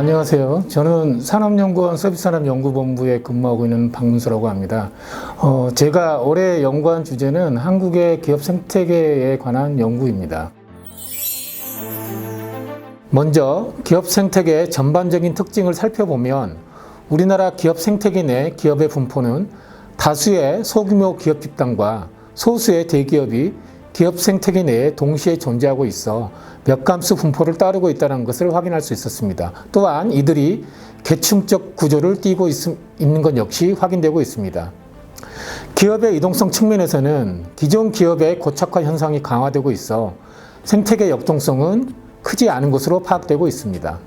안녕하세요. 저는 산업연구원 서비스산업연구본부에 근무하고 있는 박문수라고 합니다. 제가 올해 연구한 주제는 한국의 기업 생태계에 관한 연구입니다. 먼저 기업 생태계의 전반적인 특징을 살펴보면 우리나라 기업 생태계 내 기업의 분포는 다수의 소규모 기업 집단과 소수의 대기업이 기업 생태계 내에 동시에 존재하고 있어 몇 감수 분포를 따르고 있다는 것을 확인할 수 있었습니다. 또한 이들이 계층적 구조를 띠고 있는 것 역시 확인되고 있습니다. 기업의 이동성 측면에서는 기존 기업의 고착화 현상이 강화되고 있어 생태계 역동성은 크지 않은 것으로 파악되고 있습니다.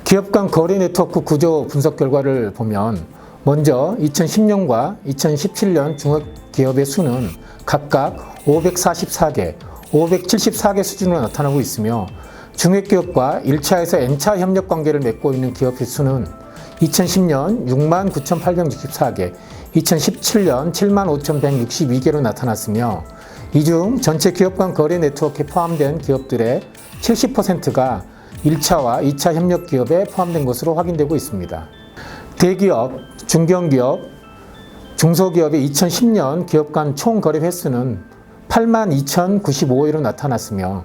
기업 간 거래 네트워크 구조 분석 결과를 보면 먼저 2010년과 2017년 중소기업의 수는 각각 544개, 574개 수준으로 나타나고 있으며 중소기업과 1차에서 N차 협력 관계를 맺고 있는 기업의 수는 2010년 69,864개, 2017년 75,162개로 나타났으며 이 중 전체 기업 간 거래 네트워크에 포함된 기업들의 70%가 1차와 2차 협력 기업에 포함된 것으로 확인되고 있습니다. 대기업, 중견기업, 중소기업의 2010년 기업 간 총 거래 횟수는 82,095회로 나타났으며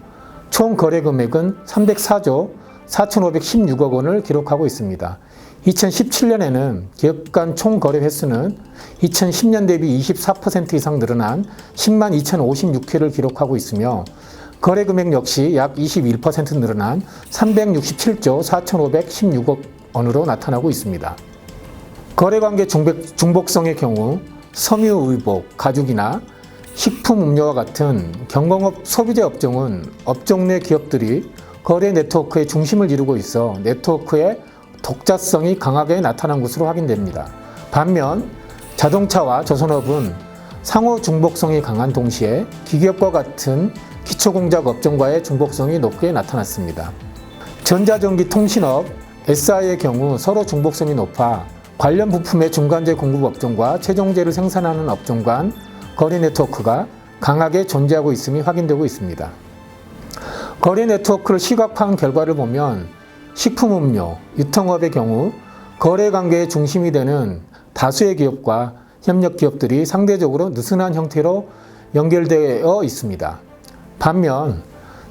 총 거래 금액은 304조 4,516억 원을 기록하고 있습니다. 2017년에는 기업 간 총 거래 횟수는 2010년 대비 24% 이상 늘어난 10만 2,056회를 기록하고 있으며 거래 금액 역시 약 21% 늘어난 367조 4,516억 원으로 나타나고 있습니다. 거래관계 중복성의 경우 섬유의복, 가죽이나 식품 음료와 같은 경공업 소비재 업종은 업종 내 기업들이 거래 네트워크의 중심을 이루고 있어 네트워크의 독자성이 강하게 나타난 것으로 확인됩니다. 반면 자동차와 조선업은 상호 중복성이 강한 동시에 기기업과 같은 기초공작 업종과의 중복성이 높게 나타났습니다. 전자전기 통신업, SI의 경우 서로 중복성이 높아 관련 부품의 중간재 공급 업종과 최종재를 생산하는 업종 간 거래 네트워크가 강하게 존재하고 있음이 확인되고 있습니다. 거래 네트워크를 시각화한 결과를 보면 식품음료, 유통업의 경우 거래 관계의 중심이 되는 다수의 기업과 협력 기업들이 상대적으로 느슨한 형태로 연결되어 있습니다. 반면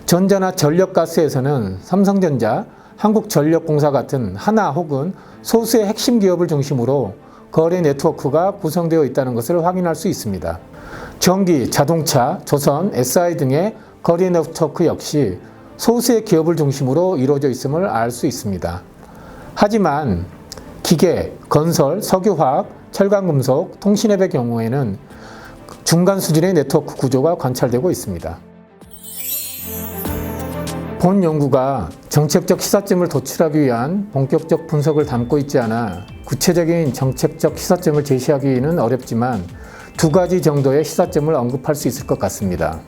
전자나 전력가스에서는 삼성전자, 한국전력공사 같은 하나 혹은 소수의 핵심 기업을 중심으로 거래 네트워크가 구성되어 있다는 것을 확인할 수 있습니다. 전기, 자동차, 조선, SI 등의 거래 네트워크 역시 소수의 기업을 중심으로 이루어져 있음을 알 수 있습니다. 하지만 기계, 건설, 석유화학, 철강금속, 통신앱의 경우에는 중간 수준의 네트워크 구조가 관찰되고 있습니다. 본 연구가 정책적 시사점을 도출하기 위한 본격적 분석을 담고 있지 않아 구체적인 정책적 시사점을 제시하기는 어렵지만 두 가지 정도의 시사점을 언급할 수 있을 것 같습니다.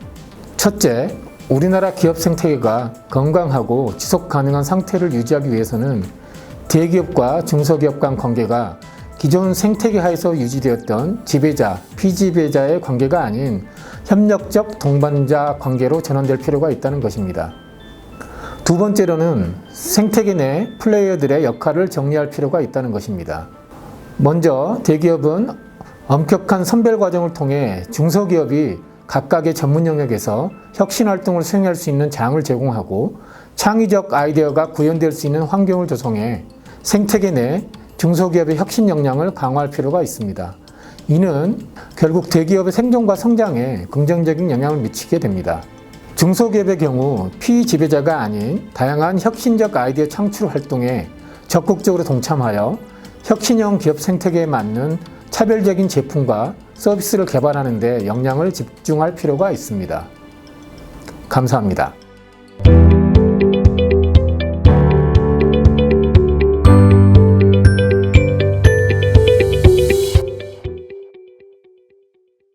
첫째, 우리나라 기업 생태계가 건강하고 지속 가능한 상태를 유지하기 위해서는 대기업과 중소기업 간 관계가 기존 생태계 하에서 유지되었던 지배자, 피지배자의 관계가 아닌 협력적 동반자 관계로 전환될 필요가 있다는 것입니다. 두 번째로는 생태계 내 플레이어들의 역할을 정리할 필요가 있다는 것입니다. 먼저 대기업은 엄격한 선별 과정을 통해 중소기업이 각각의 전문 영역에서 혁신 활동을 수행할 수 있는 장을 제공하고 창의적 아이디어가 구현될 수 있는 환경을 조성해 생태계 내 중소기업의 혁신 역량을 강화할 필요가 있습니다. 이는 결국 대기업의 생존과 성장에 긍정적인 영향을 미치게 됩니다. 중소기업의 경우 피지배자가 아닌 다양한 혁신적 아이디어 창출 활동에 적극적으로 동참하여 혁신형 기업 생태계에 맞는 차별적인 제품과 서비스를 개발하는 데 역량을 집중할 필요가 있습니다. 감사합니다.